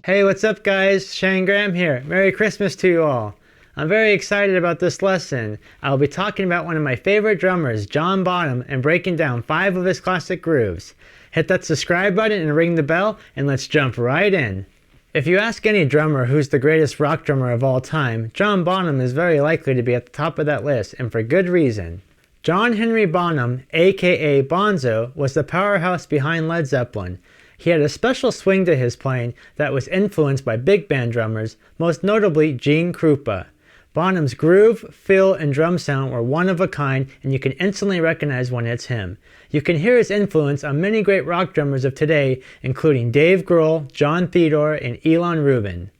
Hey, what's up guys? Shane Graham here. Merry Christmas to you all. I'm very excited about this lesson. I'll be talking about one of my favorite drummers, John Bonham, and breaking down 5 of his classic grooves. Hit that subscribe button and ring the bell, and let's jump right in. If you ask any drummer who's the greatest rock drummer of all time, John Bonham is very likely to be at the top of that list, and for good reason. John Henry Bonham, aka Bonzo, was the powerhouse behind Led Zeppelin. He had a special swing to his playing that was influenced by big band drummers, most notably Gene Krupa. Bonham's groove, feel, and drum sound were one of a kind, and you can instantly recognize when it's him. You can hear his influence on many great rock drummers of today, including Dave Grohl, John Theodore, and Elon Rubin.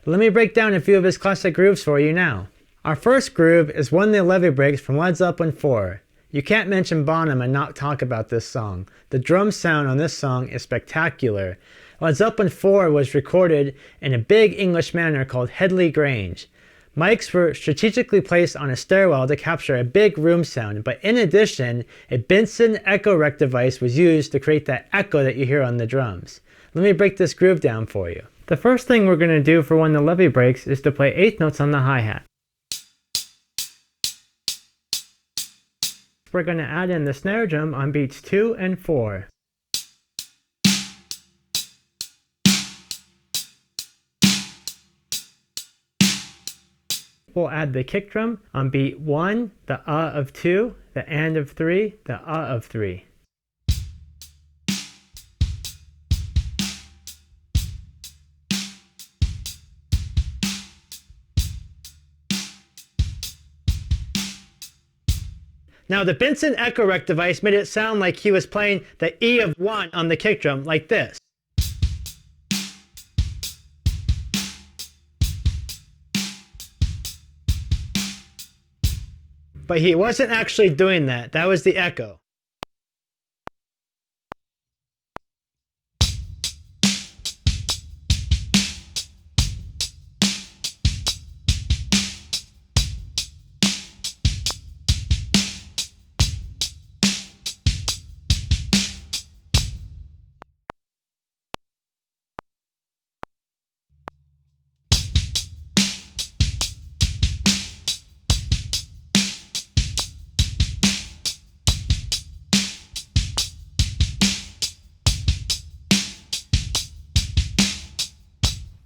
Let me break down a few of his classic grooves for you now. Our first groove is one of the Levee Breaks from Led Zeppelin 4. You can't mention Bonham and not talk about this song. The drum sound on this song is spectacular. Led Zeppelin 4 was recorded in a big English manor called Headley Grange. Mics were strategically placed on a stairwell to capture a big room sound, but in addition, a Benson echo rec device was used to create that echo that you hear on the drums. Let me break this groove down for you. The first thing we're going to do for one of the Levee Breaks is to play 8th notes on the hi-hat. We're going to add in the snare drum on beats 2 and 4. We'll add the kick drum on beat 1, the of 2, the and of 3, the of 3. Now the Benson echo rec device made it sound like he was playing the E of 1 on the kick drum like this. But he wasn't actually doing that. That was the echo.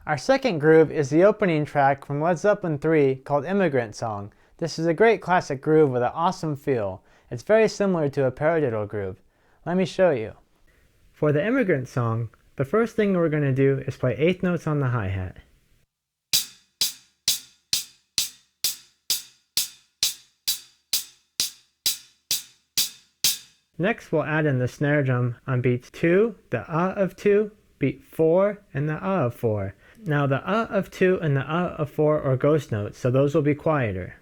Our second groove is the opening track from Led Zeppelin 3 called Immigrant Song. This is a great classic groove with an awesome feel. It's very similar to a paradiddle groove. Let me show you. For the Immigrant Song, the first thing we're going to do is play 8th notes on the hi-hat. Next we'll add in the snare drum on beats 2, the of 2, beat 4, and the of 4. Now the of 2 and the of 4 are ghost notes, so those will be quieter.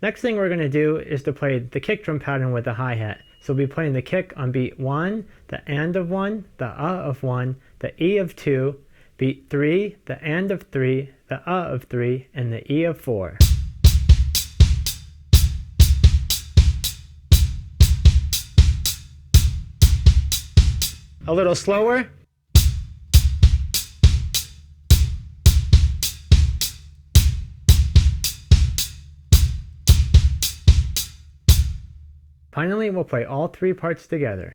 Next thing we're going to do is to play the kick drum pattern with the hi-hat. So we'll be playing the kick on beat 1, the and of 1, the of 1, the E of 2, beat 3, the and of 3, the of 3, and the E of 4. A little slower. Finally, we'll play all 3 parts together.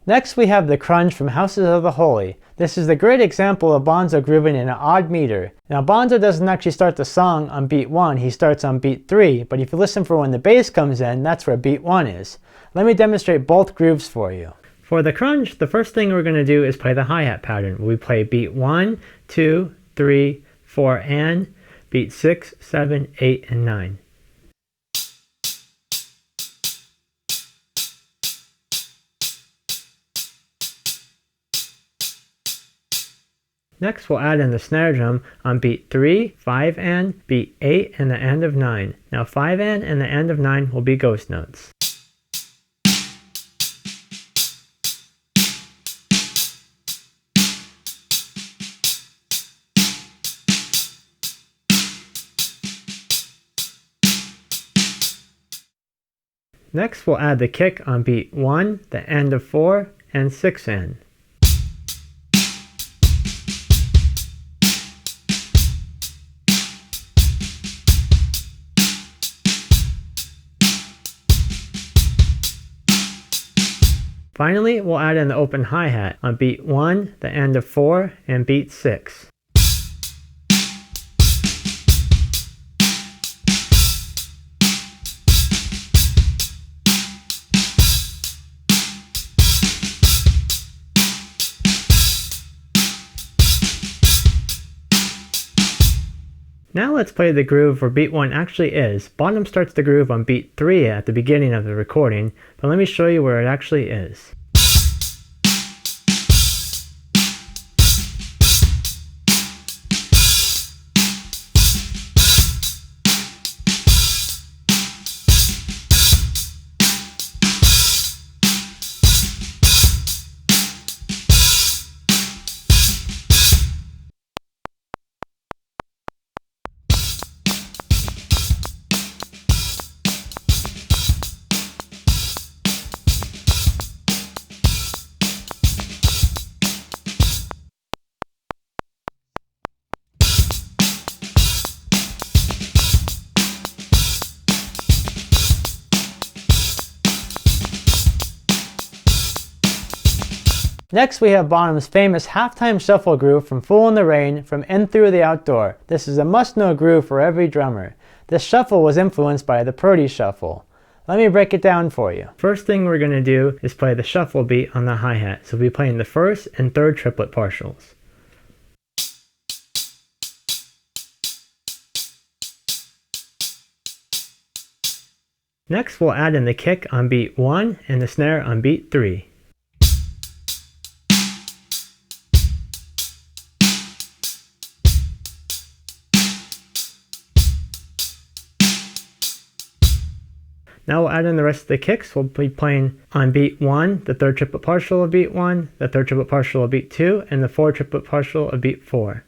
Next we have the Crunge from Houses of the Holy. This is a great example of Bonzo grooving in an odd meter. Now Bonzo doesn't actually start the song on beat 1, he starts on beat 3, but if you listen for when the bass comes in, that's where beat 1 is. Let me demonstrate both grooves for you. For the Crunge, the first thing we're going to do is play the hi-hat pattern. We play beat 1, 2, 3, 4, and beat 6, 7, 8, and 9. Next we'll add in the snare drum on beat 3, 5 and, beat 8 and the end of 9. Now 5 and the end of 9 will be ghost notes. Next we'll add the kick on beat 1, the end of 4, and 6 and. Finally, we'll add in the open hi-hat on beat 1, the end of 4, and beat 6. Now let's play the groove where beat 1 actually is. Bonham starts the groove on beat 3 at the beginning of the recording, but let me show you where it actually is. Next we have Bonham's famous halftime shuffle groove from Fool in the Rain from In Through the Outdoor. This is a must-know groove for every drummer. This shuffle was influenced by the Purdy shuffle. Let me break it down for you. First thing we're going to do is play the shuffle beat on the hi-hat. So we'll be playing the first and third triplet partials. Next we'll add in the kick on beat 1 and the snare on beat 3. Now we'll add in the rest of the kicks. We'll be playing on beat 1, the third triplet partial of beat 1, the third triplet partial of beat 2, and the fourth triplet partial of beat 4.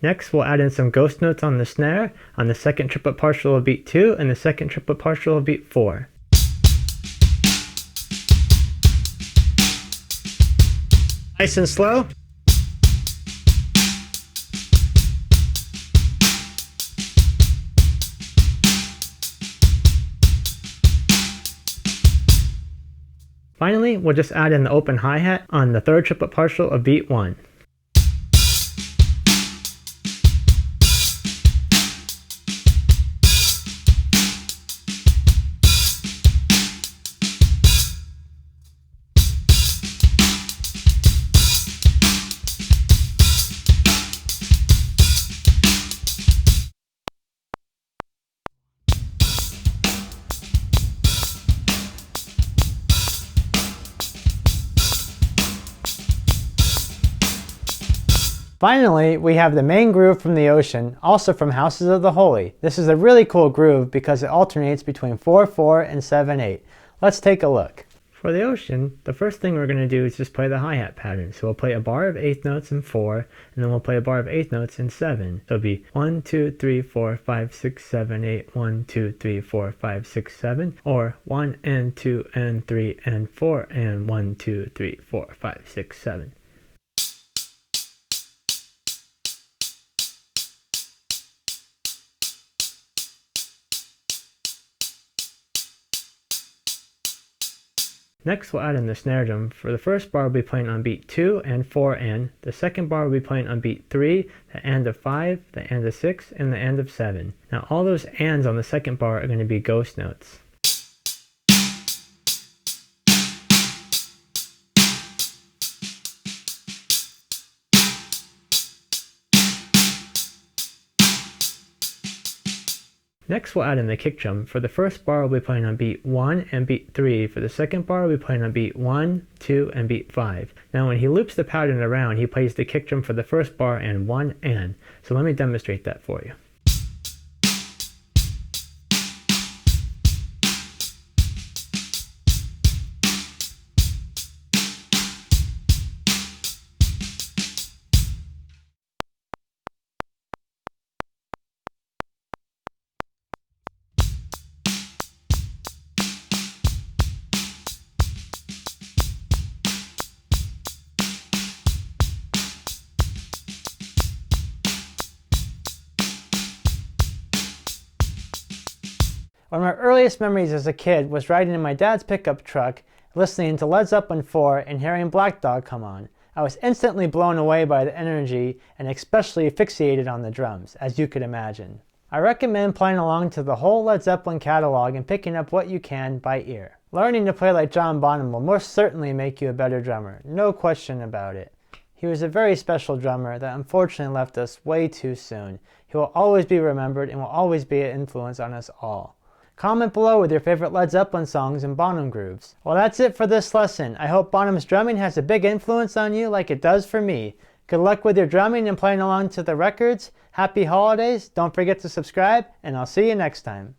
Next we'll add in some ghost notes on the snare on the second triplet partial of beat 2 and the second triplet partial of beat 4. Nice and slow. Finally, we'll just add in the open hi-hat on the third triplet partial of beat 1. Finally, we have the main groove from the ocean, also from Houses of the Holy. This is a really cool groove because it alternates between 4/4 and 7/8. Let's take a look. For the ocean, the first thing we're going to do is just play the hi-hat pattern. So we'll play a bar of eighth notes in 4, and then we'll play a bar of eighth notes in 7. So it'll be 1, 2, 3, 4, 5, 6, 7, 8, 1, 2, 3, 4, 5, 6, 7, or 1 and 2 and 3 and 4 and 1, 2, 3, 4, 5, 6, 7. Next we'll add in the snare drum. For the first bar we'll be playing on beat 2 and 4 and. The second bar we'll be playing on beat 3, the end of 5, the end of 6, and the end of 7. Now all those ands on the second bar are going to be ghost notes. Next we'll add in the kick drum. For the first bar we'll be playing on beat 1 and beat 3. For the second bar we'll be playing on beat 1, 2, and beat 5. Now when he loops the pattern around, he plays the kick drum for the first bar and 1 and. So let me demonstrate that for you. One of my earliest memories as a kid was riding in my dad's pickup truck, listening to Led Zeppelin 4 and hearing Black Dog come on. I was instantly blown away by the energy and especially fixated on the drums, as you could imagine. I recommend playing along to the whole Led Zeppelin catalog and picking up what you can by ear. Learning to play like John Bonham will most certainly make you a better drummer, no question about it. He was a very special drummer that unfortunately left us way too soon. He will always be remembered and will always be an influence on us all. Comment below with your favorite Led Zeppelin songs and Bonham grooves. Well, that's it for this lesson. I hope Bonham's drumming has a big influence on you like it does for me. Good luck with your drumming and playing along to the records. Happy holidays, don't forget to subscribe, and I'll see you next time.